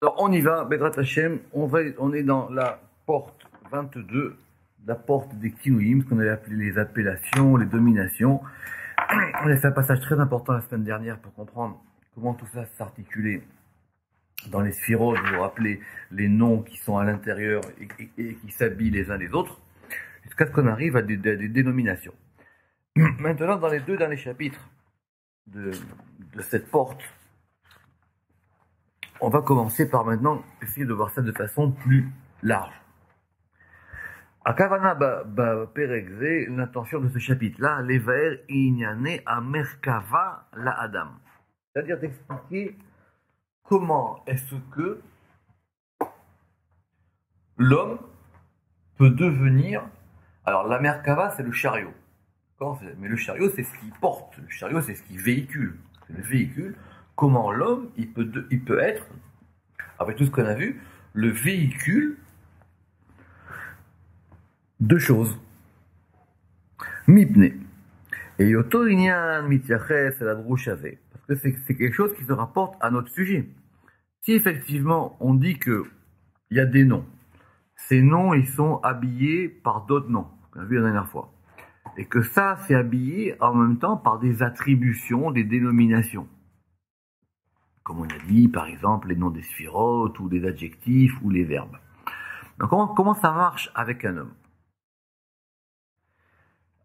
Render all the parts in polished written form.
Alors on y va, Bedrat Hashem, on est dans la porte 22, la porte des Kinouïm, ce qu'on avait appelé les appellations, les dominations. On a fait un passage très important la semaine dernière pour comprendre comment tout ça s'articulait dans les sphirotes, vous vous rappelez les noms qui sont à l'intérieur et qui s'habillent les uns les autres, jusqu'à ce qu'on arrive à des dénominations. Maintenant, dans les deux derniers chapitres de cette porte, on va commencer par maintenant essayer de voir ça de façon plus large. Akavana Perekze, l'intention de ce chapitre-là, l'Evaer Inyane a Merkava la Adam. C'est-à-dire d'expliquer comment est-ce que l'homme peut devenir. Alors la Merkava, c'est le chariot. Mais le chariot, c'est ce qui porte. Le chariot, c'est ce qui véhicule. C'est le véhicule. Comment l'homme, il peut être, avec tout ce qu'on a vu, le véhicule de choses. Mipne. Et yoto inyan mityaches la drouchave. Parce que c'est quelque chose qui se rapporte à notre sujet. Si effectivement on dit que il y a des noms, ces noms ils sont habillés par d'autres noms, qu'on a vu la dernière fois, et que ça c'est habillé en même temps par des attributions, des dénominations. Comme on a dit, par exemple, les noms des sphirotes, ou des adjectifs, ou les verbes. Donc, comment ça marche avec un homme?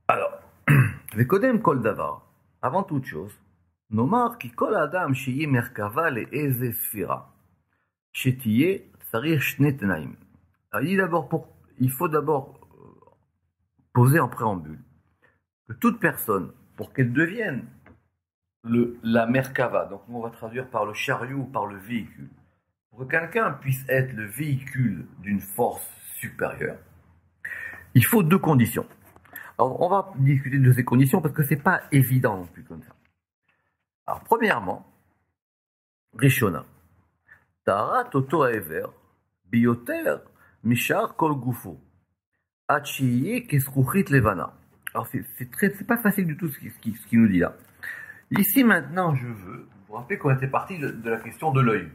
Alors, Vekodem kol davar, avant toute chose, nomar ki kol adam shiye merkava le eze sphira, shetiye tsarir shne tenaim. Il faut d'abord poser en préambule que toute personne, pour qu'elle devienne la Merkava, donc on va traduire par le chariot ou par le véhicule. Pour que quelqu'un puisse être le véhicule d'une force supérieure, il faut deux conditions. Alors on va discuter de ces conditions parce que c'est pas évident non plus comme ça. Alors premièrement, Rishona, Tara Toto Aever, Bioter, Mishar Kol Gufo, Achiye Kesruchit Levana. Alors c'est pas facile du tout ce qu'il nous dit là. Ici, maintenant, je veux, vous vous rappelez qu'on était parti de la question de l'œil,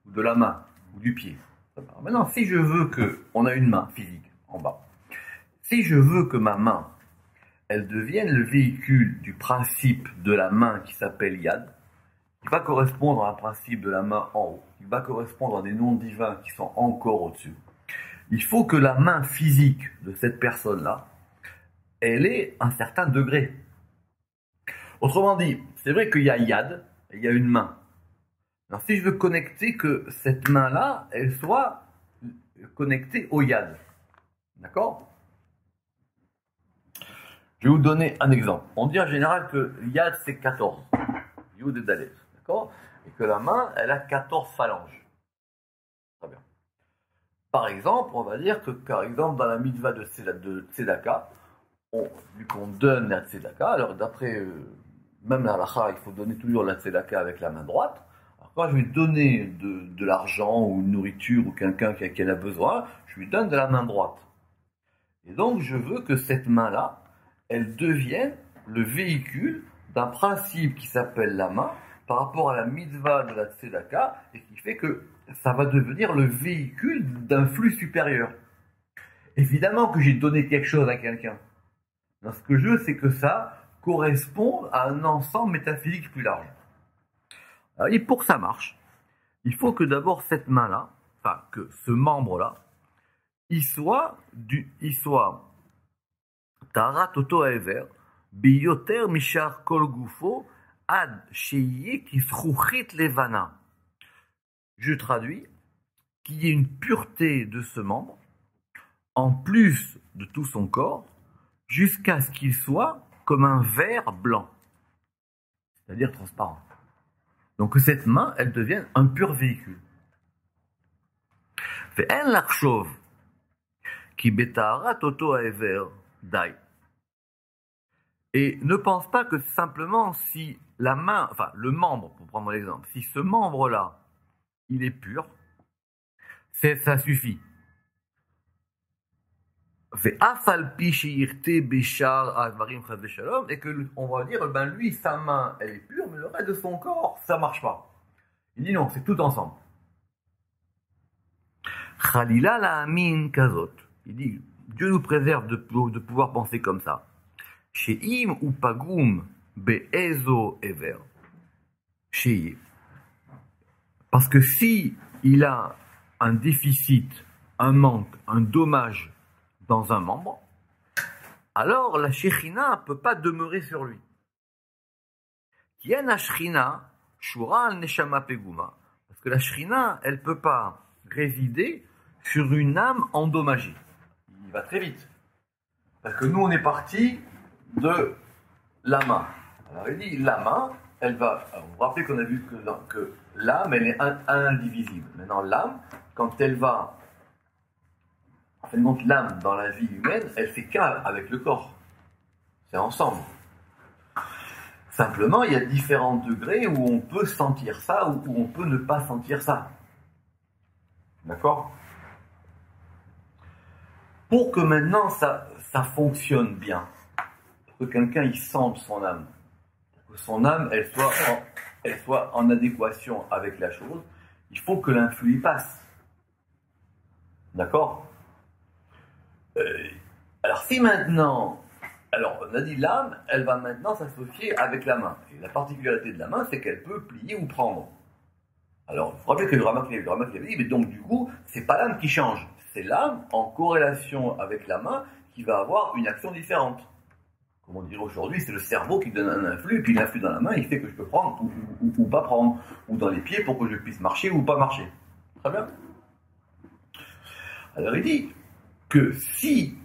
ou de la main, ou du pied. Alors maintenant, si je veux on a une main physique, en bas. Si je veux que ma main, elle devienne le véhicule du principe de la main qui s'appelle Yad, qui va correspondre à un principe de la main en haut, qui va correspondre à des noms divins qui sont encore au-dessus. Il faut que la main physique de cette personne-là, elle ait un certain degré. Autrement dit, c'est vrai qu'il y a Yad, et il y a une main. Alors si je veux connecter que cette main-là, elle soit connectée au Yad. D'accord? Je vais vous donner un exemple. On dit en général que Yad c'est 14. Yud et Dalet. D'accord? Et que la main, elle a 14 phalanges. Très bien. Par exemple, on va dire que, par exemple, dans la mitzvah de Tzedaka, vu qu'on donne la Tzedaka, alors d'après même la halakha, il faut donner toujours la tzedaka avec la main droite. Alors quand je vais donner de l'argent ou une nourriture ou quelqu'un qui en a besoin, je lui donne de la main droite. Et donc je veux que cette main-là, elle devienne le véhicule d'un principe qui s'appelle la main par rapport à la mitzvah de la tzedaka et qui fait que ça va devenir le véhicule d'un flux supérieur. Évidemment que j'ai donné quelque chose à quelqu'un. Donc, ce que je veux, c'est que ça correspondre à un ensemble métaphysique plus large. Et pour que ça marche, il faut que d'abord cette main-là, enfin que ce membre-là, il soit Tara Toto Aever, Biyoter Mishar Kol Gufo, Ad Sheye Kisruchit Levana. Je traduis, qu'il y ait une pureté de ce membre, en plus de tout son corps, jusqu'à ce qu'il soit comme un verre blanc, c'est-à-dire transparent. Donc que cette main, elle devienne un pur véhicule. Ve'en lachshov ki betaharat oto haever dai. Et ne pense pas que simplement si la main, enfin le membre, pour prendre l'exemple, si ce membre-là, il est pur, ça suffit. Et que on va dire, ben lui, sa main, elle est pure, mais le reste de son corps, ça marche pas. Il dit non, c'est tout ensemble. Khalila la amin kazot. Il dit, Dieu nous préserve de pouvoir penser comme ça. She'im ou pagum be'ezo ever. Sheye. Parce que si il a un déficit, un manque, un dommage dans un membre, alors la Shekhinah ne peut pas demeurer sur lui. Kien Shekhinah shura al neshama peguma. Parce que la Shekhinah, elle ne peut pas résider sur une âme endommagée. Il va très vite. Parce que nous, on est parti de la main. Alors il dit, la main, elle va... Alors, vous vous rappelez qu'on a vu que l'âme, elle est indivisible. Maintenant, l'âme, quand elle va... En fin de compte, l'âme, dans la vie humaine, elle fait qu'un avec le corps. C'est ensemble. Simplement, il y a différents degrés où on peut sentir ça, ou où on peut ne pas sentir ça. D'accord ? Pour que maintenant ça fonctionne bien, pour que quelqu'un il sente son âme, pour que son âme elle soit en adéquation avec la chose, il faut que l'influx y passe. D'accord ? Alors si maintenant, alors on a dit l'âme, elle va maintenant s'associer avec la main. Et la particularité de la main, c'est qu'elle peut plier ou prendre. Alors, il faut rappeler que le Ramak avait dit, mais donc du coup, c'est pas l'âme qui change, c'est l'âme en corrélation avec la main qui va avoir une action différente. Comme on dirait aujourd'hui, c'est le cerveau qui donne un influx, puis l'influx dans la main, il fait que je peux prendre ou pas prendre, ou dans les pieds pour que je puisse marcher ou pas marcher. Très bien. Alors il dit que si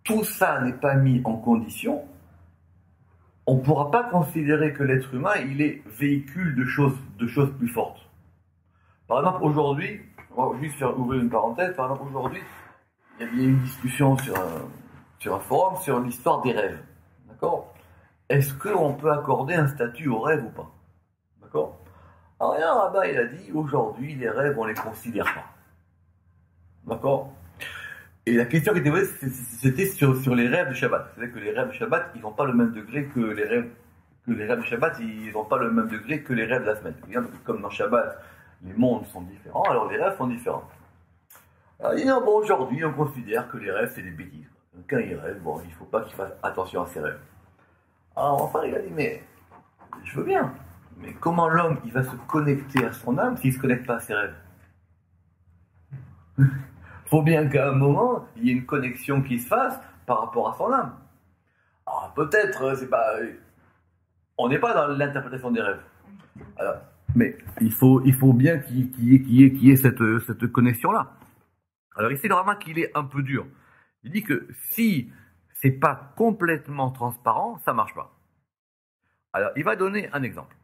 tout ça n'est pas mis en condition, on ne pourra pas considérer que l'être humain, il est véhicule de choses plus fortes. Par exemple, aujourd'hui, on va juste faire ouvrir une parenthèse, par exemple, aujourd'hui, il y a eu une discussion sur un forum sur l'histoire des rêves. D'accord ? Est-ce qu'on peut accorder un statut aux rêves ou pas ? D'accord ? Alors, il y a un rabbin, il a dit, aujourd'hui, les rêves, on ne les considère pas. D'accord ? Et la question qui était posée, c'était sur les rêves de Shabbat. C'est-à-dire que les rêves de Shabbat, ils n'ont pas le même degré que les rêves de Shabbat, ils n'ont pas le même degré que les rêves de la semaine. Comme dans Shabbat, les mondes sont différents, alors les rêves sont différents. Alors, il dit, non, bon, aujourd'hui, on considère que les rêves, c'est des bêtises. Quand il rêve, bon, il ne faut pas qu'il fasse attention à ses rêves. Alors, enfin, il a dit, mais, je veux bien, mais comment l'homme, il va se connecter à son âme s'il ne se connecte pas à ses rêves ? Il faut bien qu'à un moment, il y ait une connexion qui se fasse par rapport à son âme. Alors, peut-être, c'est pas... On n'est pas dans l'interprétation des rêves. Alors, mais il faut bien qu'il y ait cette connexion-là. Alors ici, le Ramak, il est un peu dur. Il dit que si c'est pas complètement transparent, ça marche pas. Alors, il va donner un exemple.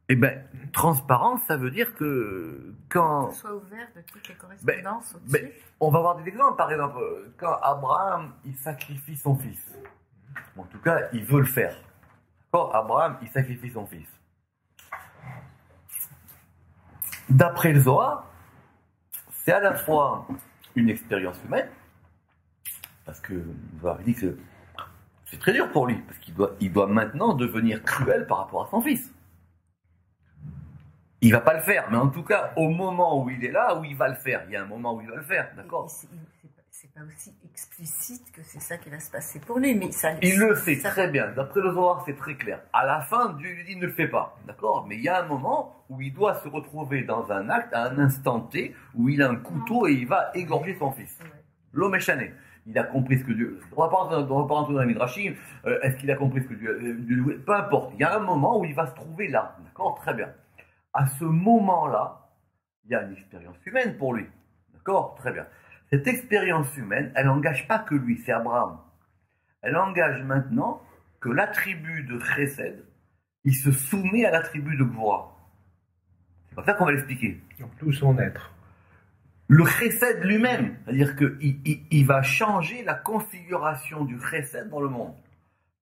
Eh bien, transparence, ça veut dire que quand... Que ce soit ouvert de toutes les correspondances au-dessus. On va voir des exemples. Par exemple, quand Abraham, il sacrifie son fils. En tout cas, il veut le faire. D'accord ? Abraham, il sacrifie son fils. D'après le Zohar, c'est à la fois une expérience humaine, parce que il dit que c'est très dur pour lui, parce qu'il doit maintenant devenir cruel par rapport à son fils. Il va pas le faire, mais en tout cas, au moment où il est là, où il va le faire, il y a un moment où il va le faire, d'accord ? C'est pas aussi explicite que c'est ça qui va se passer pour lui, mais ça... Il le sait très bien, d'après le Zohar, c'est très clair. À la fin, Dieu lui dit ne le fais pas, d'accord ? Mais il y a un moment où il doit se retrouver dans un acte, à un instant T, où il a un couteau et il va égorger son fils. L'homme est chané. Il a compris ce que Dieu... On va pas rentrer dans les midrashim. Est-ce qu'il a compris ce que Dieu... Peu importe. Il y a un moment où il va se trouver là, d'accord ? Très bien. À ce moment-là, il y a une expérience humaine pour lui, d'accord ? Très bien. Cette expérience humaine, elle n'engage pas que lui, c'est Abraham. Elle engage maintenant que l'attribut de Chesed, il se soumet à l'attribut de Gvura. C'est comme ça qu'on va l'expliquer. Donc tout son être. Le Chesed lui-même, c'est-à-dire qu'il va changer la configuration du Chesed dans le monde.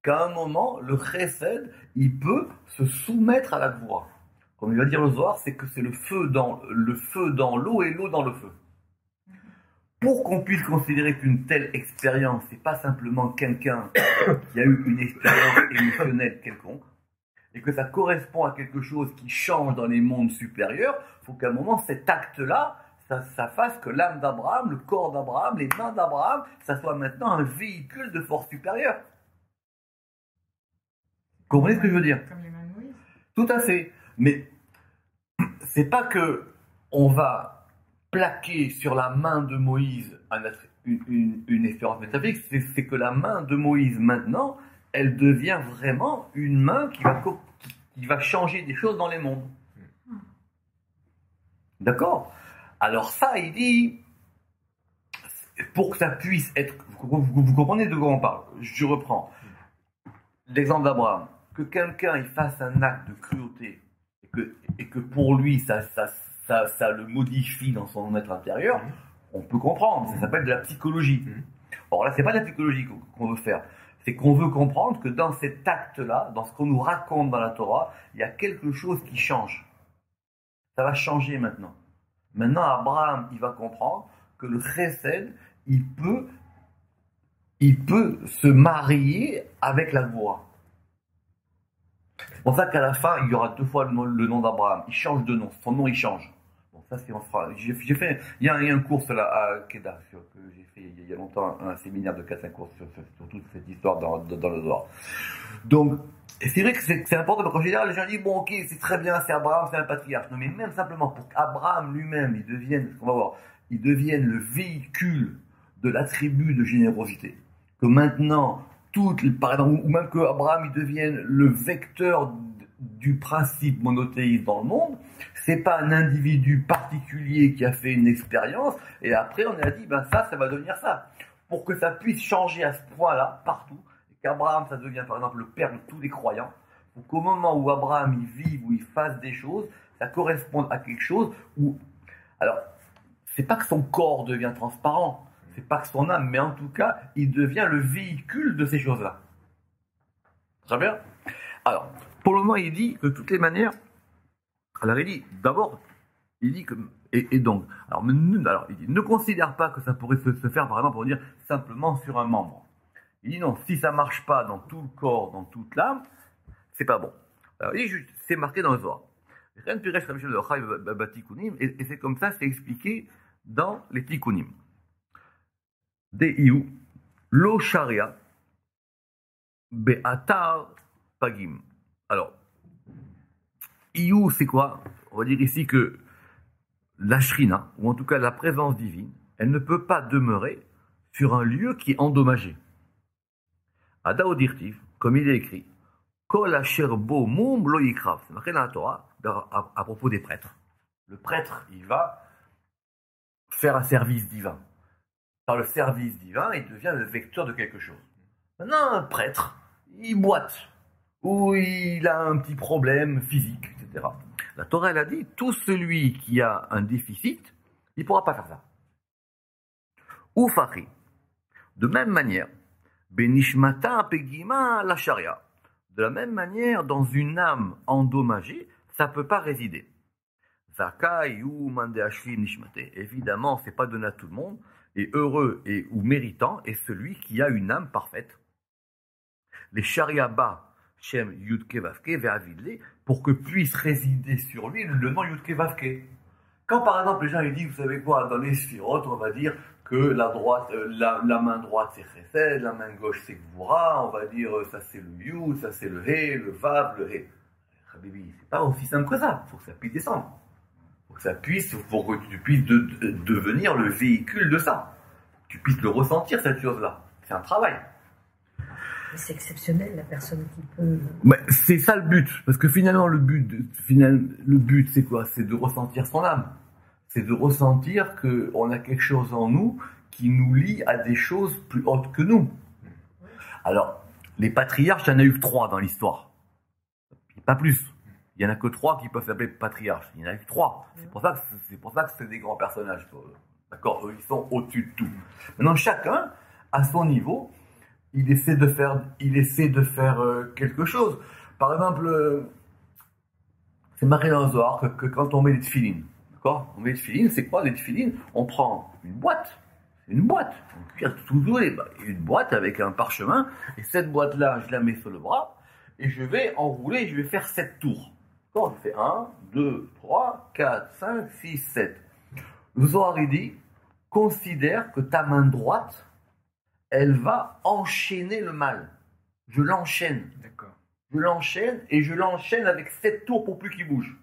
Qu'à un moment, le Chesed, il peut se soumettre à la Gvura. Comme il va dire le Zohar, c'est que c'est le feu dans l'eau et l'eau dans le feu. Pour qu'on puisse considérer qu'une telle expérience, c'est pas simplement quelqu'un qui a eu une expérience émotionnelle quelconque, et que ça correspond à quelque chose qui change dans les mondes supérieurs, il faut qu'à un moment, cet acte-là, ça fasse que l'âme d'Abraham, le corps d'Abraham, les mains d'Abraham, ça soit maintenant un véhicule de force supérieure. Vous comprenez ce que je veux dire? Comme les mains de Moïse. Tout à fait. Mais c'est pas que on va plaquer sur la main de Moïse une expérience métaphysique, c'est que la main de Moïse maintenant, elle devient vraiment une main qui va changer des choses dans les mondes. D'accord? Alors ça, il dit, pour que ça puisse être... Vous comprenez de quoi on parle? Je reprends l'exemple d'Abraham. Que quelqu'un il fasse un acte de cruauté et que pour lui, ça le modifie dans son être intérieur, on peut comprendre. Ça s'appelle de la psychologie. Or là, c'est pas de la psychologie qu'on veut faire. C'est qu'on veut comprendre que dans cet acte-là, dans ce qu'on nous raconte dans la Torah, il y a quelque chose qui change. Ça va changer maintenant. Maintenant, Abraham, il va comprendre que le chesed, il peut se marier avec la Gvoura. C'est pour ça qu'à la fin, il y aura 2 fois le nom d'Abraham. Il change de nom. Son nom, il change. Bon, ça, c'est on fera. J'ai fait. Il y a un cours là à Kedah que j'ai fait il y a longtemps, un séminaire de 4-5 cours sur toute cette histoire dans le Zohar. Donc, c'est vrai que c'est important parce qu'en général, les gens disent bon, ok, c'est très bien, c'est Abraham, c'est un patriarche. Non, mais même simplement pour qu'Abraham lui-même, il devienne le véhicule de l'attribut de générosité. Que maintenant, par exemple, ou même que Abraham il devienne le vecteur du principe monothéiste dans le monde, c'est pas un individu particulier qui a fait une expérience et après on a dit ben ça va devenir ça. Pour que ça puisse changer à ce point-là partout, et qu'Abraham ça devient par exemple le père de tous les croyants, pour qu'au moment où Abraham il vive, où il fasse des choses, ça corresponde à quelque chose où, alors c'est pas que son corps devient transparent. C'est pas que son âme, mais en tout cas, il devient le véhicule de ces choses-là. Très bien? Alors, pour le moment, il dit que de toutes les manières, alors il dit, d'abord, il dit que, et donc, alors il dit, ne considère pas que ça pourrait se faire, par exemple, pour dire simplement sur un membre. Il dit non, si ça marche pas dans tout le corps, dans toute l'âme, c'est pas bon. Alors il dit juste, c'est marqué dans le Zohar. Et c'est comme ça, c'est expliqué dans les Tikkunim. Deiu, lo sharia, be'atar pagim. Alors, Iou, c'est quoi? On va dire ici que la shrina, ou en tout cas la présence divine, elle ne peut pas demeurer sur un lieu qui est endommagé. Adao dirtiv, comme il est écrit, kol asher bo mum lo yikrav. C'est marqué dans la Torah à propos des prêtres. Le prêtre, il va faire un service divin. Par le service divin, il devient le vecteur de quelque chose. Maintenant, un prêtre, il boite, ou il a un petit problème physique, etc. La Torah, elle a dit, tout celui qui a un déficit, il ne pourra pas faire ça. Ou fari. De même manière, benishmata pegima la sharia. De la même manière, dans une âme endommagée, ça ne peut pas résider. Zakai ou mandeashlim nishmate. Évidemment, ce n'est pas donné à tout le monde. Et heureux ou méritant est celui qui a une âme parfaite. Les shariaba shem yudke vavke ve'avidle, pour que puisse résider sur lui le nom yudke vavke. Quand par exemple les gens ils disent, vous savez quoi, dans les sphirotes, on va dire que la main droite c'est chesed, la main gauche c'est gvura, on va dire ça c'est le yud, ça c'est le he, le vav, le he. Habibi, c'est pas aussi simple que ça, il faut que ça puisse descendre. Pour que tu puisses devenir le véhicule de ça. Tu puisses le ressentir, cette chose-là. C'est un travail. C'est exceptionnel, la personne qui peut... Mais c'est ça le but. Parce que finalement, le but, c'est quoi? C'est de ressentir son âme. C'est de ressentir qu'on a quelque chose en nous qui nous lie à des choses plus hautes que nous. Alors, les patriarches, il y en a eu que 3 dans l'histoire. Pas plus. Il n'y en a que 3 qui peuvent s'appeler patriarches. Il n'y en a que 3. C'est pour ça que c'est des grands personnages. D'accord? Eux, ils sont au-dessus de tout. Maintenant, chacun, à son niveau, il essaie de faire quelque chose. Par exemple, c'est marqué dans le Zohar que quand on met des tefilines, d'accord? On met des tefilines, c'est quoi les tefilines? On prend une boîte. Une boîte. En cuir tout doué. Une boîte avec un parchemin. Et cette boîte-là, je la mets sur le bras. et je vais enrouler, je vais faire 7 tours. D'accord, je fais 1, 2, 3, 4, 5, 6, 7. Le Zohar il dit, considère que ta main droite, elle va enchaîner le mal. Je l'enchaîne. D'accord. Je l'enchaîne et je l'enchaîne avec 7 tours pour plus qu'il bouge.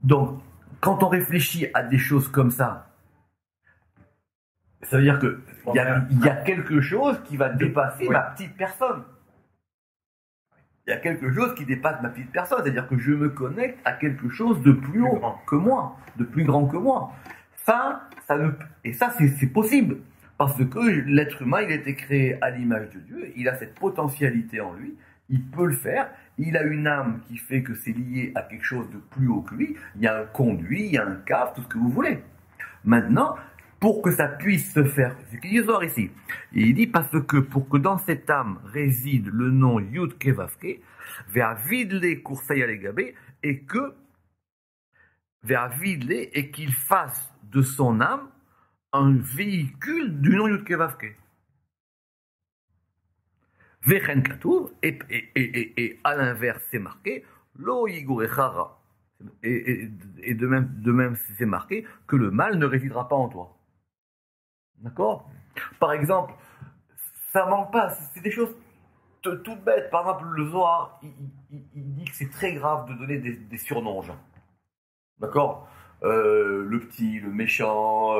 Donc, quand on réfléchit à des choses comme ça veut dire qu'il y a quelque chose qui va dépasser ma petite personne. Il y a quelque chose qui dépasse ma petite personne, c'est-à-dire que je me connecte à quelque chose de plus haut que moi, de plus grand que moi. Et ça, c'est possible, parce que l'être humain, il a été créé à l'image de Dieu, il a cette potentialité en lui, il peut le faire, il a une âme qui fait que c'est lié à quelque chose de plus haut que lui, il y a un conduit, il y a un cave, tout ce que vous voulez. Maintenant, pour que ça puisse se faire, c'est ce qu'il dit Zohar ici. Il dit parce que pour que dans cette âme réside le nom Yud Kevavke, Ve'avidle Kursaya Legabé, et que Ve'avidle et qu'il fasse de son âme un véhicule du nom Yud Kevavke. Vechen Katour, et à l'inverse c'est marqué Lo Yigurechara. Et de même c'est marqué que le mal ne résidera pas en toi. D'accord? Par exemple, ça manque pas, c'est des choses toutes bêtes. Par exemple, le Zohar, il dit que c'est très grave de donner des surnoms aux gens. D'accord? Le petit, le méchant,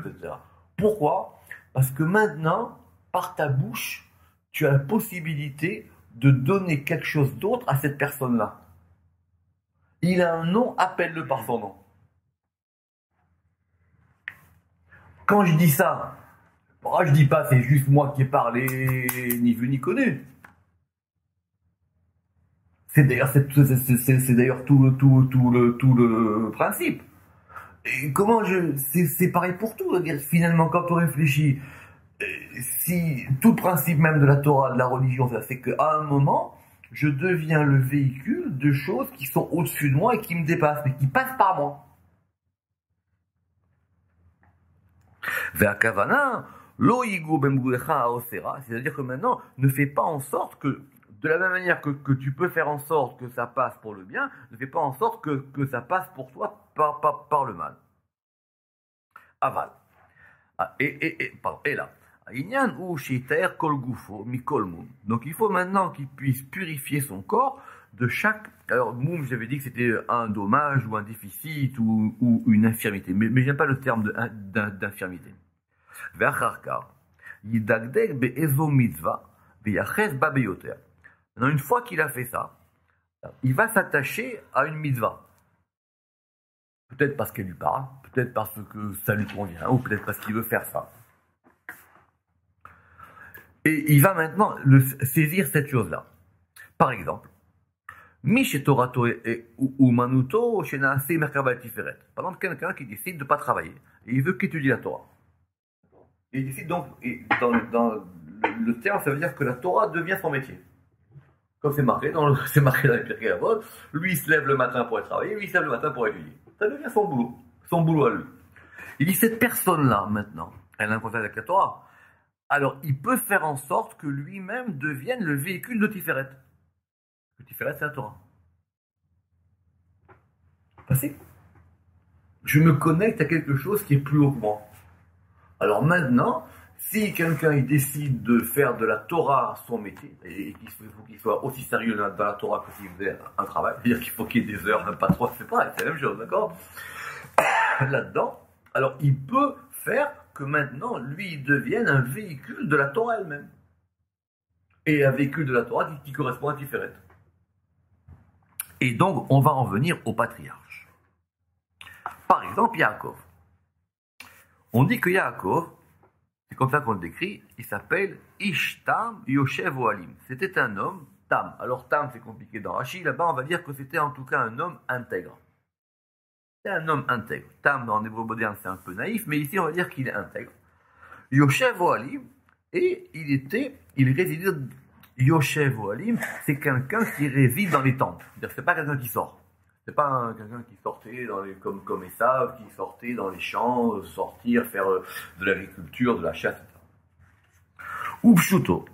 etc. Pourquoi? Parce que maintenant, par ta bouche, tu as la possibilité de donner quelque chose d'autre à cette personne-là. Il a un nom, appelle-le par son nom. Quand je dis ça, je dis pas c'est juste moi qui ai parlé, ni vu ni connu. C'est d'ailleurs tout le principe. Et comment c'est pareil pour tout. Finalement, quand on réfléchit, si tout le principe même de la Torah, de la religion, c'est qu'à un moment, je deviens le véhicule de choses qui sont au-dessus de moi et qui me dépassent, mais qui passent par moi. C'est-à-dire que maintenant, ne fais pas en sorte que, de la même manière que tu peux faire en sorte que ça passe pour le bien, ne fais pas en sorte que ça passe pour toi par le mal. Aval. Et là. Donc il faut maintenant qu'il puisse purifier son corps de chaque... Alors, moum, j'avais dit que c'était un dommage ou un déficit ou une infirmité. Mais j'aime pas le terme d'infirmité. Maintenant, une fois qu'il a fait ça, il va s'attacher à une mitzvah. Peut-être parce qu'elle lui parle, peut-être parce que ça lui convient, ou peut-être parce qu'il veut faire ça. Et il va maintenant saisir cette chose-là. Par exemple, par exemple, quelqu'un qui décide de ne pas travailler, et il veut qu'étudier la Torah. Et il décide donc, et dans le terme, ça veut dire que la Torah devient son métier. Comme c'est marqué dans les Pirkei Avot, lui il se lève le matin pour aller travailler, lui il se lève le matin pour étudier. Ça devient son boulot à lui. Il dit, cette personne-là, maintenant, elle a un contact avec la Torah. Alors, il peut faire en sorte que lui-même devienne le véhicule de Tiferet. Le Tiferet, c'est la Torah. Passé. Je me connecte à quelque chose qui est plus haut que moi. Alors maintenant, si quelqu'un il décide de faire de la Torah son métier, et qu'il faut qu'il soit aussi sérieux dans la Torah que s'il faisait un travail, c'est-à-dire qu'il faut qu'il y ait des heures, pas trop, c'est pareil, c'est la même chose, d'accord? Là-dedans, alors il peut faire que maintenant, lui, il devienne un véhicule de la Torah elle-même. Et un véhicule de la Torah qui correspond à Tiferet. Et donc, on va en venir au patriarche. Par exemple, Yaakov. On dit que Yaakov, c'est comme ça qu'on le décrit, il s'appelle Ishtam Yoshev Ohalim. C'était un homme, Tam. Alors Tam, c'est compliqué dans Rashi, là-bas on va dire que c'était en tout cas un homme intègre. C'est un homme intègre. Tam, en hébreu moderne, c'est un peu naïf, mais ici on va dire qu'il est intègre. Yoshev Ohalim, et il résidait, Yoshev Ohalim, c'est quelqu'un qui réside dans les temples. C'est-à-dire, c'est pas quelqu'un qui sort. C'est pas quelqu'un qui sortait comme Esav, qui sortait dans les champs, sortir, faire de l'agriculture, de la chasse, etc. Ou Pshuto.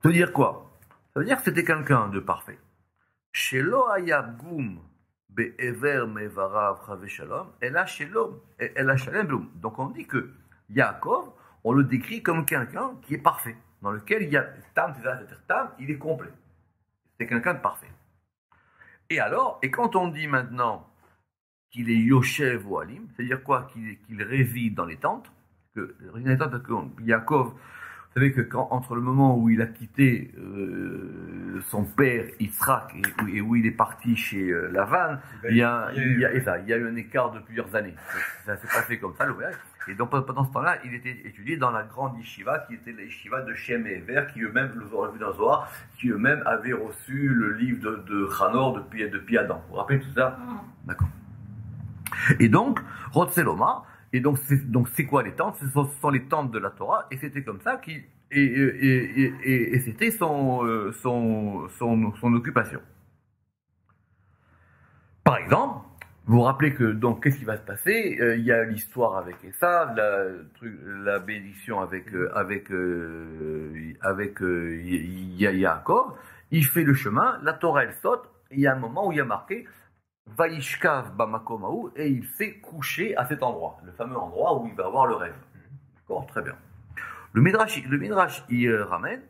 Ça veut dire quoi? Ça veut dire que c'était quelqu'un de parfait. Shelo hayab gum be'ever mevarav chave shalom, ela shalom, ela shalem blum. Donc on dit que Yaakov, on le décrit comme quelqu'un qui est parfait, dans lequel il y a tam, il est complet. C'est quelqu'un de parfait. Et alors, et quand on dit maintenant qu'il est Yoshev ou Alim, c'est-à-dire quoi? Qu'il réside dans les tentes, que Yaakov, vous savez que entre le moment où il a quitté son père Yitzhak et où il est parti chez Lavan, il y a eu un écart de plusieurs années. Ça s'est passé comme ça, le voyage. Et donc pendant ce temps-là, il était étudié dans la grande yeshiva qui était la yeshiva de Shem et Ever, qui eux-mêmes, le vu dans Zohar, qui eux-mêmes avaient reçu le livre de Chanor depuis Adam. Vous vous rappelez tout ça? D'accord. Et donc, Rotzeloma, et donc c'est quoi les tentes? Ce sont les tentes de la Torah, et c'était comme ça qu'il et c'était son occupation. Par exemple, vous vous rappelez que donc qu'est-ce qui va se passer? Il y a l'histoire avec Esav, la bénédiction avec Yaakov. Il fait le chemin, la Torah elle saute. Il y a un moment où il y a marqué Vaishkav bamakomahu, et il s'est couché à cet endroit, le fameux endroit où il va avoir le rêve. D'accord, très bien. Le Midrash il ramène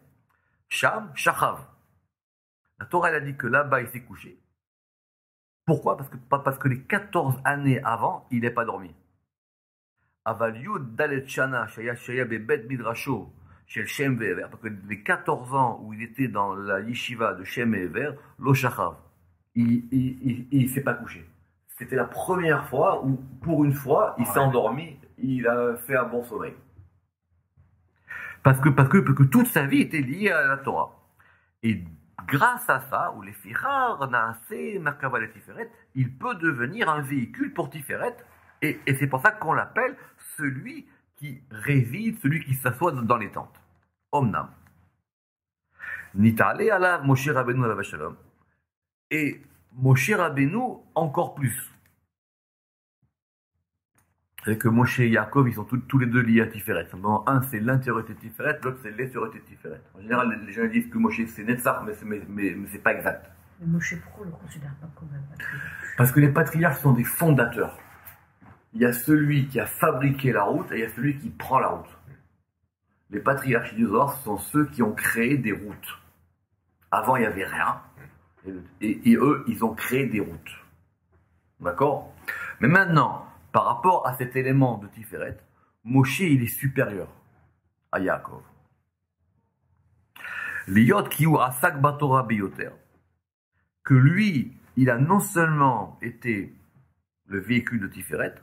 Sham Shachav. La Torah elle a dit que là-bas il s'est couché. Pourquoi? Parce que les 14 années avant, il n'est pas dormi. Aval Yud Dalet Shana Shaya Bebet Midrasho Shel Shem Ve'ever. Parce que les 14 ans où il était dans la yeshiva de Shem et Ever, Lo Shachav. Il s'est pas couché. C'était la première fois où, pour une fois, il s'est endormi, il a fait un bon sommeil. Parce que toute sa vie était liée à la Torah. Et grâce à ça, ou les firar, naaseh, merkava et tiferet, il peut devenir un véhicule pour Tiferet. Et c'est pour ça qu'on l'appelle celui qui réside, celui qui s'assoit dans les tentes. Omnam. Nitale alav Moshe Rabbeinu alav shalom. Et Moshe Rabbeinu encore plus. C'est que Moshe et Yaakov, ils sont tous les deux liés à Tiferet. Simplement, un c'est l'intériorité de Tiferet, l'autre c'est l'extériorité de Tiferet. En général, les gens disent que Moshe c'est Netzach, mais c'est pas exact. Mais Moshe, pourquoi on ne le considère pas comme un patriarche? Parce que les patriarches sont des fondateurs. Il y a celui qui a fabriqué la route et il y a celui qui prend la route. Les patriarches du Zohar sont ceux qui ont créé des routes. Avant, il n'y avait rien. Et eux, ils ont créé des routes. D'accord? Mais maintenant, par rapport à cet élément de Tiferet, Moshe, il est supérieur à Yaakov. L'Iyot Kiou Asak Batora Beyoter, que lui, il a non seulement été le véhicule de Tiferet,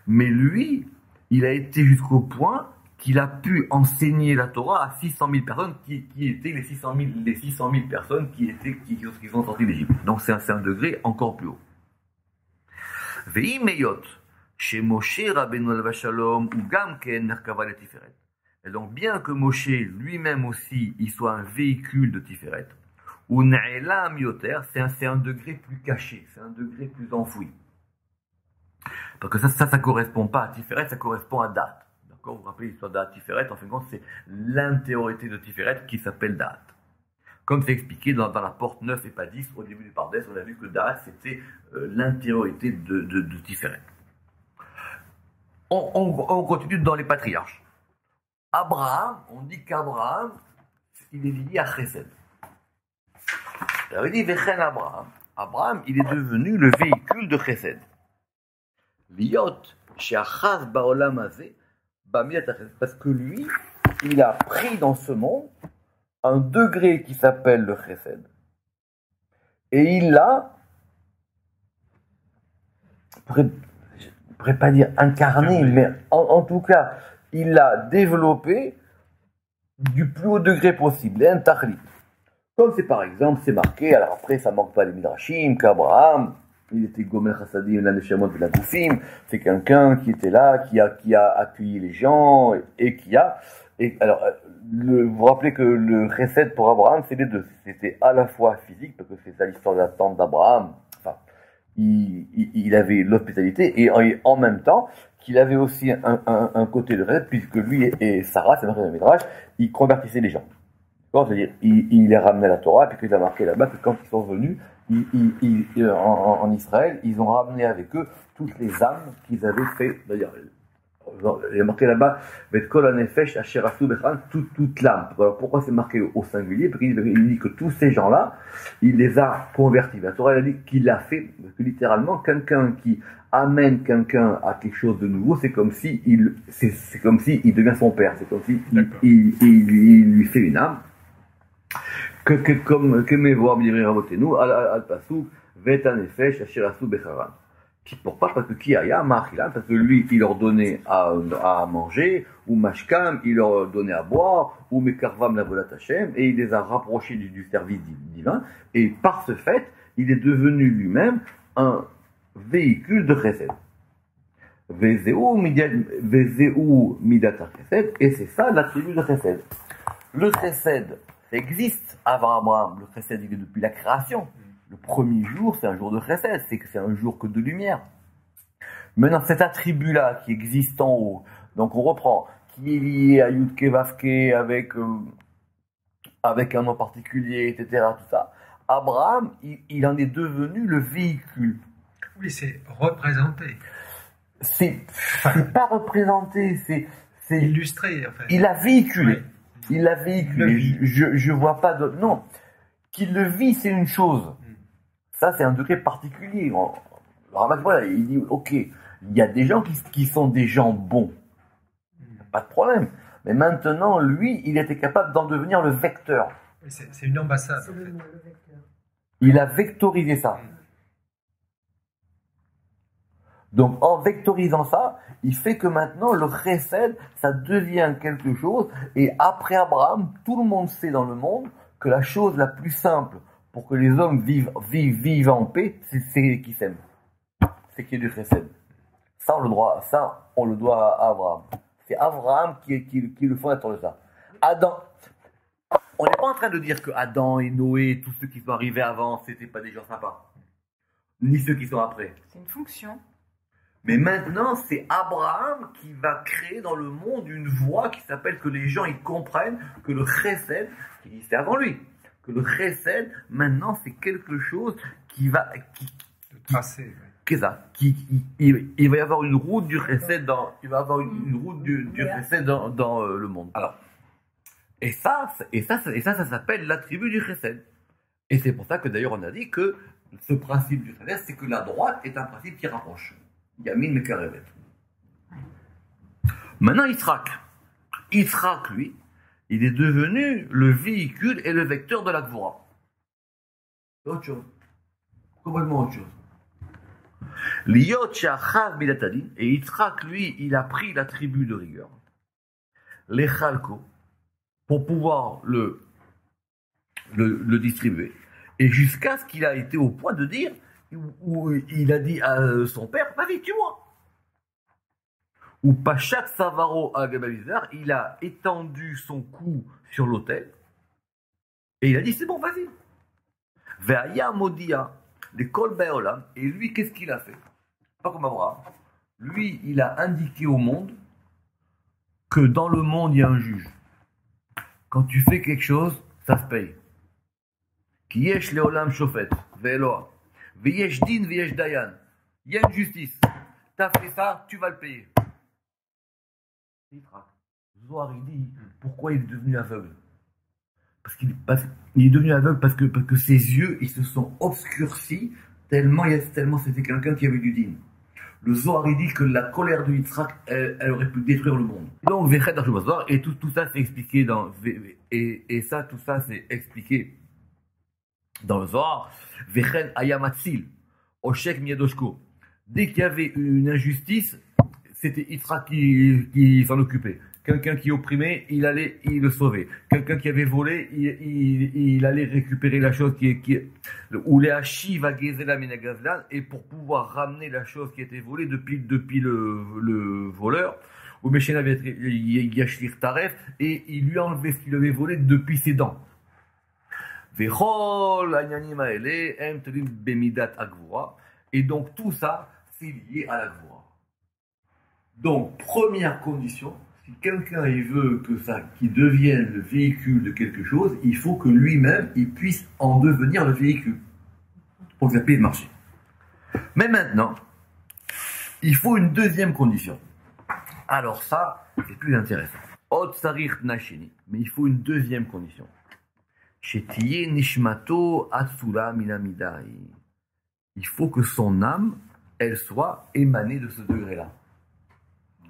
mais lui, il a été jusqu'au point qu'il a pu enseigner la Torah à 600 000 personnes qui étaient les 600 000 personnes qui sont sorties d'Égypte. Donc c'est un degré encore plus haut. Ve'imeyot chez Moshe Rabbeinu alav shalom ou gamken merkava le Tiferet. Et donc bien que Moshe lui-même aussi il soit un véhicule de Tiferet, ou ne'elam yoter, c'est un degré plus caché, c'est un degré plus enfoui. Parce que ça correspond pas à Tiferet, ça correspond à Da'at. D'accord, vous vous rappelez l'histoire d'Da'at Tiferet, en fin de compte, c'est l'intériorité de Tiferet qui s'appelle Da'at. Comme c'est expliqué dans la porte 9 et pas 10, au début du Pardes, on a vu que Da'at, c'était l'intériorité de Tiferet. On continue dans les patriarches. Abraham, on dit qu'Abraham, il est lié à Chesed. Alors il dit, Vechen Abraham. Abraham, il est devenu le véhicule de Chesed. Liot, she'achaz ba'olam hazeh, parce que lui, il a pris dans ce monde un degré qui s'appelle le Chesed. Et il l'a, je ne pourrais pas dire incarné, mais en tout cas, il l'a développé du plus haut degré possible, un tachlit. Comme c'est par exemple, c'est marqué, alors après ça ne manque pas les midrashim, qu'Abraham, il était Gomel Chassadim, l'un des Shemot de la Goufim, c'est quelqu'un qui était là, qui a accueilli les gens, alors, vous vous rappelez que le Chesed pour Abraham, c'est les deux. C'était à la fois physique, parce que c'est ça l'histoire de la tente d'Abraham, enfin, il avait l'hospitalité, et en même temps, qu'il avait aussi un côté de Chesed, puisque lui et Sarah, c'est marqué dans le Midrash, ils convertissaient les gens. Bon, c'est-à-dire, il les ramenait à la Torah, puis qu'il a marqué là-bas que quand ils sont venus en Israël, ils ont ramené avec eux toutes les âmes qu'ils avaient fait. D'ailleurs, il y a marqué là-bas, toute l'âme. Alors pourquoi c'est marqué au singulier? Parce qu'il dit que tous ces gens-là, il les a convertis. La Torah, elle a dit qu'il l'a fait, parce que littéralement, quelqu'un qui amène quelqu'un à quelque chose de nouveau, c'est comme si il devient son père. C'est comme si il lui fait une âme. Que mes voix me diraient rabotenu, al pasuk, vetan nefesh, asher asu becharan. Pourquoi? Parce que Kiaya, Machilan, parce que lui, il leur donnait à manger, ou Mashkam, il leur donnait à boire, ou Mekarvam la volat Hashem, et il les a rapprochés du service divin, et par ce fait, il est devenu lui-même un véhicule de chesed. Vezeu midata chesed, et c'est ça l'attribut de chesed. Le chesed existe avant Abraham, le chesed il est depuis la création. Le premier jour, c'est un jour de chesed, c'est un jour que de lumière. Maintenant, cet attribut-là qui existe en haut, donc on reprend, qui est lié à Yudke Vavke avec un nom particulier, etc., tout ça, Abraham, il en est devenu le véhicule. Oui, c'est représenté. C'est pas représenté, c'est illustré, en fait. Il a véhiculé. Oui. Il l'a véhiculé. Je vois pas d'autre. Non. Qu'il le vit, c'est une chose. Ça, c'est un degré particulier. Voilà, il dit, ok, il y a des gens qui sont des gens bons. Pas de problème. Mais maintenant, lui, il était capable d'en devenir le vecteur. C'est une ambassade. C'est le vecteur. Il a vectorisé ça. Donc, en vectorisant ça, il fait que maintenant, le chesed, ça devient quelque chose. Et après Abraham, tout le monde sait dans le monde que la chose la plus simple pour que les hommes vivent en paix, c'est qu'ils s'aiment. C'est qu'il y ait du chesed. Ça, on le doit à Abraham. C'est Abraham qui est le fondateur de ça. Adam. On n'est pas en train de dire que Adam et Noé, tous ceux qui sont arrivés avant, c'était pas des gens sympas. Ni ceux qui sont après. C'est une fonction. Mais maintenant, c'est Abraham qui va créer dans le monde une voie qui s'appelle que les gens ils comprennent que le chesed, c'est avant lui, que le chesed, maintenant, c'est quelque chose qui va... Tracé. Qu'est-ce ça? Il va y avoir une route du chesed dans... Il va y avoir une route du chesed dans le monde. Alors, et ça s'appelle l'attribut du chesed. Et c'est pour ça que d'ailleurs on a dit que ce principe du chesed, c'est que la droite est un principe qui rapproche. Yamin Mekarevet. Maintenant, Yitzhak, lui, il est devenu le véhicule et le vecteur de la Gvura. C'est autre chose. Complètement autre chose. Liot Shachav Midatadin, et Yitzhak, lui, il a pris l'attribut de rigueur. Les Chalko, pour pouvoir le distribuer. Et jusqu'à ce qu'il a été au point de dire, où il a dit à son père, vas-y, tue-moi. Ou Pachat Savaro à Gabalizar, il a étendu son cou sur l'autel, et il a dit, c'est bon, vas-y. Ve'aya Modia, les Kol Be'olam, et lui, qu'est-ce qu'il a fait? Pas comme Abraham. Lui, il a indiqué au monde que dans le monde, il y a un juge. Quand tu fais quelque chose, ça se paye. Ki yesh le'olam shofet, ve'eloa. Ve'yesh din, ve'yesh dayan. Il y a une justice. T'as fait ça, tu vas le payer. Zohar, il dit, pourquoi il est devenu aveugle? Parce qu'il est devenu aveugle parce que ses yeux, ils se sont obscurcis tellement c'était quelqu'un qui avait du din. Le Zohar, il dit que la colère de Yitzhak, elle aurait pu détruire le monde. Donc, et tout ça, c'est expliqué tout ça, c'est expliqué dans le Zohar. Vechen ayamatzil, oshek miyadoshko. Dès qu'il y avait une injustice, c'était Yitzhak qui s'en occupait. Quelqu'un qui opprimait, il le sauvait. Quelqu'un qui avait volé, il allait récupérer la chose ou les Hashiva Gezela Minagazlan, et pour pouvoir ramener la chose qui était volée depuis le voleur, ou Meshena Yashlir Taref, et il lui enlevait ce qu'il avait volé depuis ses dents. Vechol Anyanim Aele, Em Telim Bemidat Agvura, et donc tout ça, c'est lié à la Gvura. Donc, première condition, Si quelqu'un il veut que ça, qu'il devienne le véhicule de quelque chose, il faut que lui-même il puisse en devenir le véhicule pour que ça puisse marcher. Mais maintenant, il faut une deuxième condition. Alors ça, c'est plus intéressant. Od sarich nashini. Mais il faut une deuxième condition. Shetiye nishmato atsura minamidai. Il faut que son âme, elle soit émanée de ce degré-là.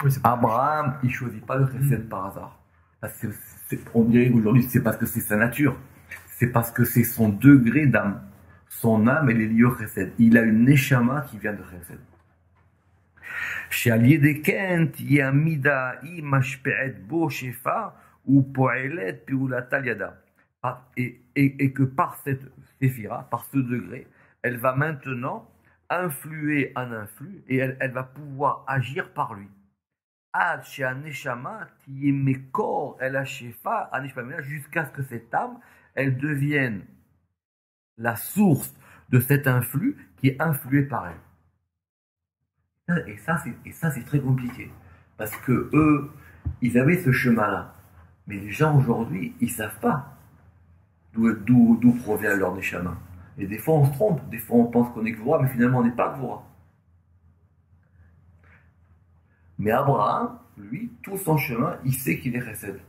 Oui, c'est pas Abraham, il ne choisit pas le chesed par hasard. Parce que on dirait aujourd'hui, c'est parce que c'est sa nature. C'est parce que c'est son degré d'âme. Son âme, elle est liée au chesed. Il a une neshama qui vient de chesed. שעל ידי כן תהיה המידה היא משפיעת בו שפע ופועלת פעולתה על ידה. Et que par cette séphira, par ce degré, elle va maintenant influer un influx et elle va pouvoir agir par lui. עד שהנשמה תהיה מקור אל השפע, jusqu'à ce que cette âme, elle devienne la source de cet influx qui est influé par elle. Et ça, c'est très compliqué. Parce que eux, ils avaient ce chemin-là. Mais les gens aujourd'hui, ils ne savent pas d'où provient leur neshama. Et des fois, on se trompe. Des fois, on pense qu'on est Gvura, mais finalement, on n'est pas Gvura. Mais Abraham, lui, tout son chemin, il sait qu'il est Chesed.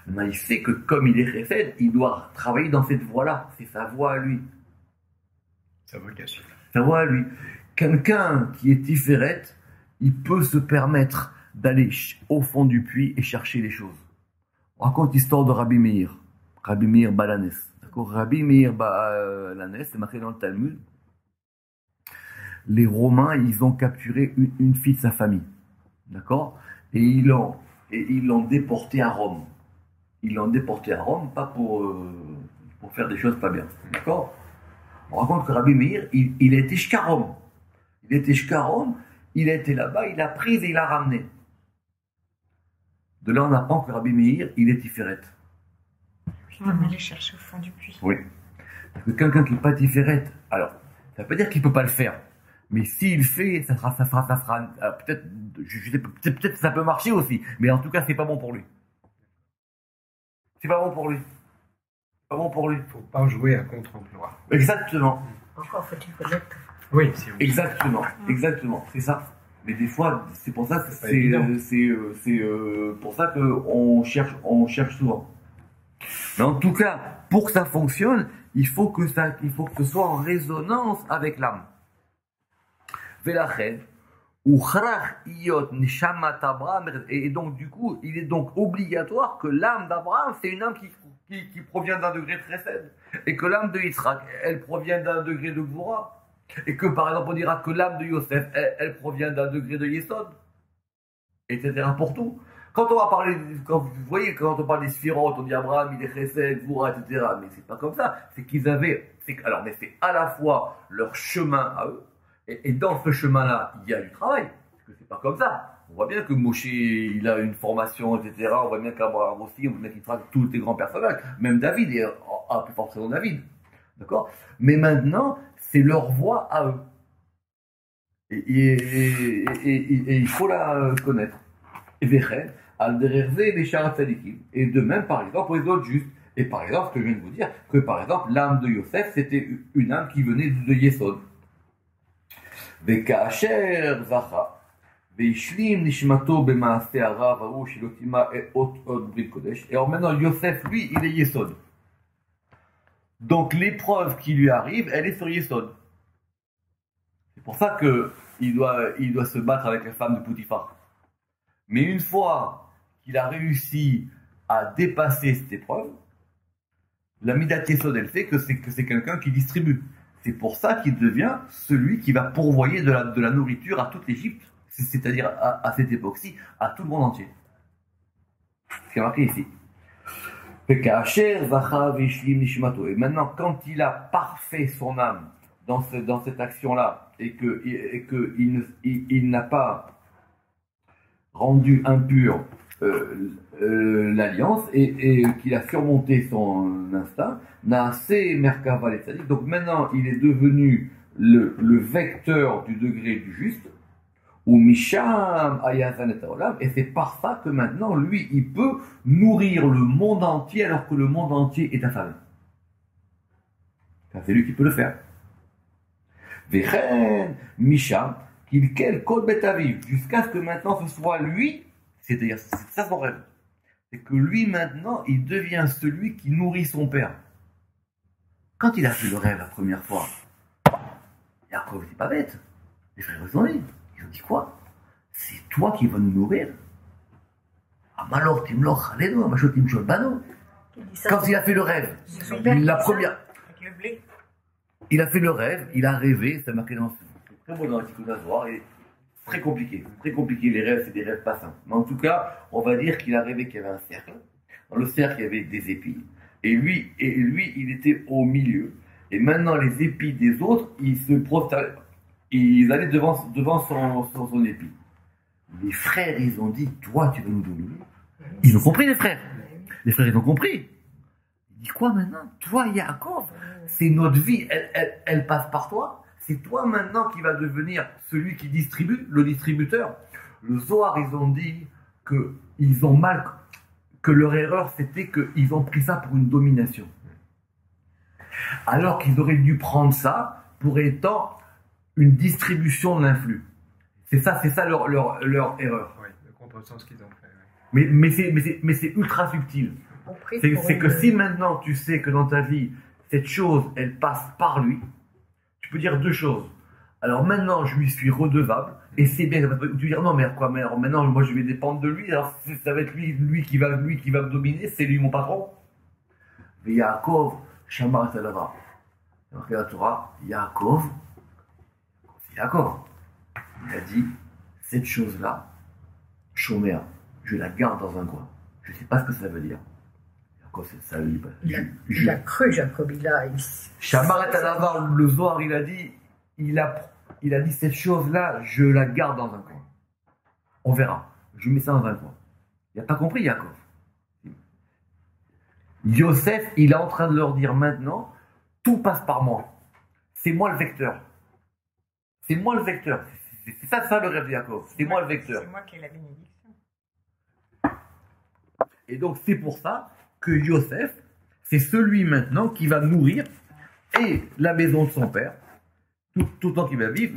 Maintenant, il sait que comme il est Chesed, il doit travailler dans cette voie-là. C'est sa voie à lui. sa vocation. Sa voie à lui. Quelqu'un qui est Tiferet, il peut se permettre d'aller au fond du puits et chercher les choses. On raconte l'histoire de Rabbi Meir Balanes. D'accord, Rabbi Meir Balanes, c'est marqué dans le Talmud. Les Romains, ils ont capturé une fille de sa famille. D'accord, et ils l'ont déportée à Rome. Ils l'ont déportée à Rome, pas pour faire des choses pas bien. D'accord. On raconte que Rabbi Meir, il a été jusqu'à Rome. Il était jusqu'à Rome, il a été là-bas, il l'a prise et il l'a ramenée. De là, on apprend que Rabbi Meir, il est Tiferet. On va aller chercher au fond du puits. Oui. Parce que quelqu'un qui n'est pas Tiferet, alors, ça veut pas dire qu'il ne peut pas le faire. Mais s'il ça sera peut-être ça peut marcher aussi. Mais en tout cas, c'est pas bon pour lui. C'est pas bon pour lui. Pas bon pour lui. Il ne faut pas jouer à contre-emploi. Exactement. Encore faut-il connaître. Oui, c'est oui. Exactement, c'est ça. Mais des fois, c'est pour ça que C'est pas évident. c'est pour ça qu'on cherche souvent. Mais en tout cas, pour que ça fonctionne, il faut que ce soit en résonance avec l'âme. Velachem, et donc du coup, il est donc obligatoire que l'âme d'Abraham, c'est une âme qui provient d'un degré de Chesed, et que l'âme de Yitzhak, elle provient d'un degré de Gvura. Et que par exemple on dira que l'âme de Yosef, elle provient d'un degré de Yesod, etc. pour tout. Quand on va parler, vous voyez, quand on parle des sphirotes, on dit Abraham, il est Chesed, Gvura, etc. Mais c'est pas comme ça. C'est qu'ils avaient, mais c'est à la fois leur chemin à eux, et dans ce chemin-là, il y a du travail. Parce que c'est pas comme ça. On voit bien que Moshe, il a une formation, etc. On voit bien qu'Abraham aussi, on voit bien qu'il travaille tous les grands personnages. Même David, et à plus forte raison David. D'accord? Mais maintenant, c'est leur voie à eux. Et il faut la connaître. Et de même, par exemple, pour les autres justes. Et par exemple, ce que je viens de vous dire, que par exemple, l'âme de Yosef, c'était une âme qui venait de Yesod. Et alors maintenant, Yosef, lui, il est Yesod. Donc l'épreuve qui lui arrive, elle est sur Yesod. C'est pour ça qu'il doit se battre avec la femme de Poutifar. Mais une fois qu'il a réussi à dépasser cette épreuve, la Midat Yesod, elle fait que c'est quelqu'un qui distribue. C'est pour ça qu'il devient celui qui va pourvoyer de la nourriture à toute l'Égypte, c'est-à-dire à cette époque-ci, à tout le monde entier. C'est marqué ici. Et maintenant, quand il a parfait son âme dans cette action-là, et qu'il n'a pas rendu impur l'alliance, et qu'il a surmonté son instinct, donc maintenant il est devenu le vecteur du degré du juste, Ou Misham Ayazan et Olam, et c'est par ça que maintenant, lui, il peut nourrir le monde entier alors que le monde entier est affamé. C'est lui qui peut le faire. Vechen Misham, Kilkel Kol Betaviv, jusqu'à ce que maintenant ce soit lui, c'est-à-dire, c'est ça son rêve. C'est que lui, maintenant, il devient celui qui nourrit son père. Quand il a fait le rêve la première fois, Yaakov n'était pas bête. Les frères ils ont dit quoi? C'est toi qui vas nous nourrir? Amalor timloch aleno, amashot timshol bano. Quand il a fait le rêve, la première. Il a fait le rêve, il a rêvé, ça marqué dans très beau dans l'article d'Azor, et très compliqué les rêves, c'est des rêves pas simples. Mais en tout cas, on va dire qu'il a rêvé qu'il y avait un cercle. Dans le cercle, il y avait des épis. Et lui, il était au milieu. Et maintenant, les épis des autres, ils allaient devant son épi. Les frères, ils ont dit, toi, tu vas nous dominer. Ils ont compris, les frères. Les frères, ils ont compris. Il dit quoi maintenant? Toi, Yaakov, c'est notre vie, elle passe par toi. C'est toi maintenant qui vas devenir celui qui distribue, le distributeur. Le Zohar, ils ont dit qu'ils ont mal, que leur erreur, c'était qu'ils ont pris ça pour une domination. Alors qu'ils auraient dû prendre ça pour étant une distribution de l'influx. C'est ça leur erreur. Oui, le contresens qu'ils ont fait. Oui. Mais c'est ultra subtil. C'est que si maintenant tu sais que dans ta vie, cette chose, elle passe par lui, tu peux dire deux choses. Alors maintenant, je lui suis redevable, et c'est bien. Tu veux dire non, mais quoi, mais alors maintenant, moi je vais dépendre de lui, alors ça va être lui qui va me dominer, c'est lui mon patron. Mais Yaakov, Shamar Talava. Alors la Torah, Yaakov, il a dit cette chose-là, Shomer, je la garde dans un coin. Je ne sais pas ce que ça veut dire. Ça, il a cru, Jacob, Shamar Talava, le Zohar, il a dit cette chose-là, je la garde dans un coin. On verra. Je mets ça dans un coin. Il n'a pas compris, Yaakov. Yosef, il est en train de leur dire maintenant, tout passe par moi. C'est moi le vecteur. C'est moi le vecteur. C'est ça le rêve de Yaakov. C'est moi le vecteur. C'est moi qui ai la bénédiction. Et donc c'est pour ça que Yosef, c'est celui maintenant qui va nourrir et la maison de son père, tout le temps qu'il va vivre,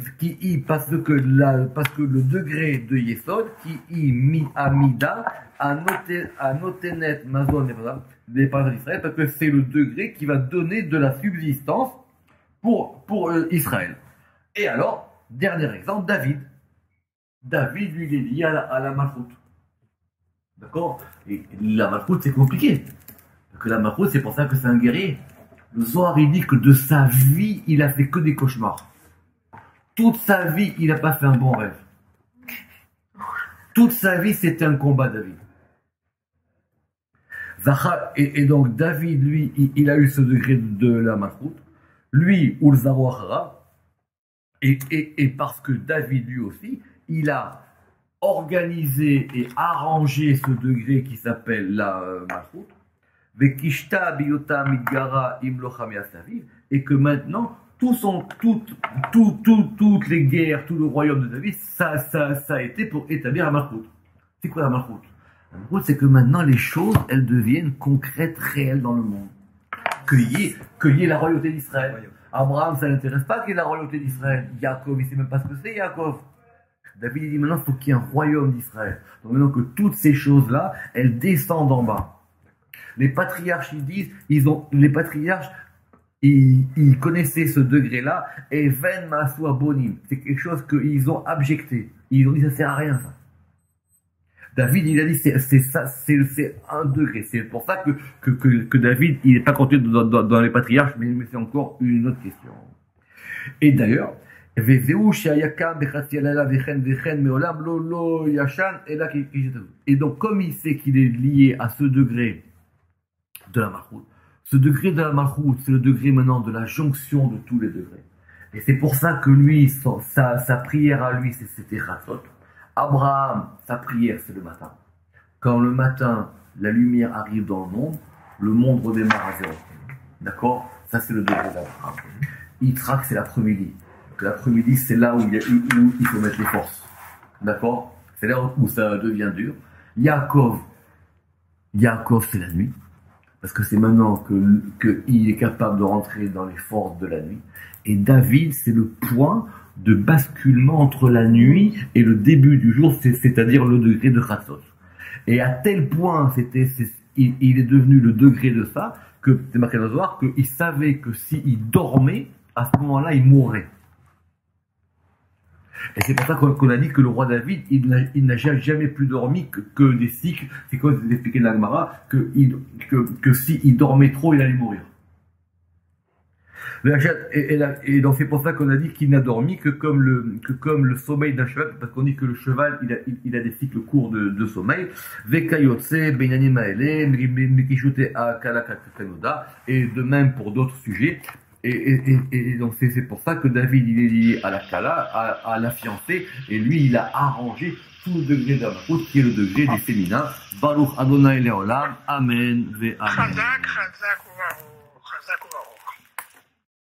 parce que le degré de Yesod, qui mi amida, à notenet mazon des parents d'Israël, parce que c'est le degré qui va donner de la subsistance pour Israël. Et alors, dernier exemple, David. David, lui, il est lié à la malchoute. D'accord? Et la malchoute, c'est compliqué. Parce que la malchoute, c'est pour ça que c'est un guerrier. Le Zohar, il dit que de sa vie, il a fait que des cauchemars. Toute sa vie, il n'a pas fait un bon rêve. Toute sa vie, c'était un combat, David. Et donc, David, lui, il a eu ce degré de la malchoute. Lui, ou le Zaroachara. Et parce que David, lui aussi, il a organisé et arrangé ce degré qui s'appelle la malchoute. Et que maintenant, toutes les guerres, tout le royaume de David, ça a été pour établir la malchoute. C'est quoi la malchoute? La malchoute, c'est que maintenant les choses, elles deviennent concrètes, réelles dans le monde. Qu'il y ait la royauté d'Israël. Abraham, ça n'intéresse pas qu'il y ait la royauté d'Israël. Yaakov, il ne sait même pas ce que c'est, Yaakov. David, il dit maintenant, il faut qu'il y ait un royaume d'Israël. Donc maintenant que toutes ces choses-là, elles descendent en bas. Les patriarches, ils disent, les patriarches, ils connaissaient ce degré-là, et ven masu abonim. C'est quelque chose qu'ils ont abjecté. Ils ont dit, ça sert à rien, ça. David, il a dit, c'est un degré. C'est pour ça que David, il n'est pas compté dans les patriarches, mais c'est encore une autre question. Et d'ailleurs, et donc, comme il sait qu'il est lié à ce degré de la malchoute, ce degré de la malchoute, c'est le degré maintenant de la jonction de tous les degrés. Et c'est pour ça que lui, sa prière à lui, c'était Chatzot. Abraham, sa prière, c'est le matin. Quand le matin, la lumière arrive dans le monde redémarre à zéro. D'accord? Ça, c'est le degré d'Abraham. Yitzhak, c'est l'après-midi. L'après-midi, c'est là où il faut mettre les forces. D'accord? C'est là où ça devient dur. Yaakov, c'est la nuit. Parce que c'est maintenant qu'il est capable de rentrer dans les forces de la nuit. Et David, c'est le point de basculement entre la nuit et le début du jour, c'est-à-dire le degré de Chatzot. Et à tel point, il est devenu le degré de ça, que c'est marqué dans le Zohar, qu'il savait que s'il dormait, à ce moment-là, il mourrait. Et c'est pour ça qu'on a dit que le roi David, il n'a jamais plus dormi que des cycles. C'est quoi, c'est expliqué dans la Gemara, que s'il dormait trop, il allait mourir. Et donc c'est pour ça qu'on a dit qu'il n'a dormi que comme le sommeil d'un cheval, parce qu'on dit que le cheval, il a des cycles courts de sommeil. Et de même pour d'autres sujets. Et donc c'est pour ça que David, il est lié à la Kala, à la fiancée, et lui, il a arrangé tout le degré d'Amalkout, qui est le degré du féminin. Baruch Adonai Leolam, Amen ve Amen. Chazak, Chazak, Uvahu, Chazak, Uvahu.